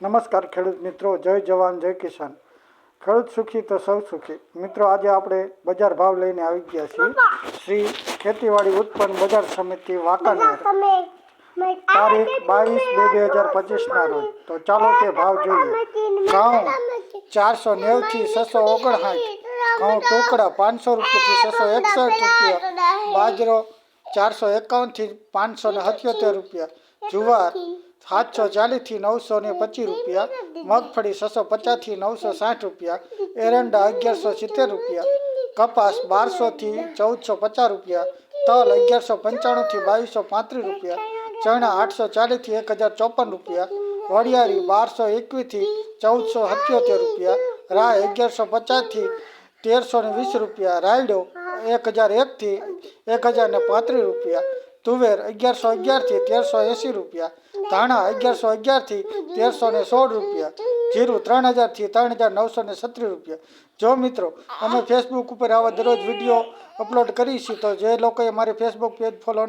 નમસ્કાર ખેડૂત મિત્રો, જય જવાન જય કિસાન। ખેડૂત સુખી તો સૌ સુખી। મિત્રો, આજે આપણે બજાર ભાવ લઈને આવી ગયા છીએ શ્રી ખેતીવાડી ઉત્પન્ન બજાર સમિતિ વાંકાનેર, તારીખ 22/2/2025 રોજ। તો ચાલો તે ભાવ જોઈએ। ઘઉં 490 થી 659, ઘઉં ટુકડા 500 રૂપિયાથી 661 રૂપિયા, બાજરો 451 થી 577 રૂપિયા, જુવાર 740 થી 925 રૂપિયા, મગફળી 650 થી 960 રૂપિયા, એરંડા 1170 રૂપિયા, કપાસ 1200 થી 1450 રૂપિયા, તલ 1195 થી 2235 રૂપિયા, ચણા 840 થી 1054 રૂપિયા, વરિયાળી 1221 થી 1477 રૂપિયા, રાય 1150 થી 1320 રૂપિયા, રાયડો 1001 થી 1035 રૂપિયા, તુવેર 1111 થી 1380 રૂપિયા, ધાણા 1111 થી 1316 રૂપિયા, જીરું 3000 થી 3936 રૂપિયા। જો મિત્રો, અમે ફેસબુક ઉપર આવા દરરોજ વિડીયો અપલોડ કરીશું, તો જે લોકોએ અમારી ફેસબુક પેજ ફોલો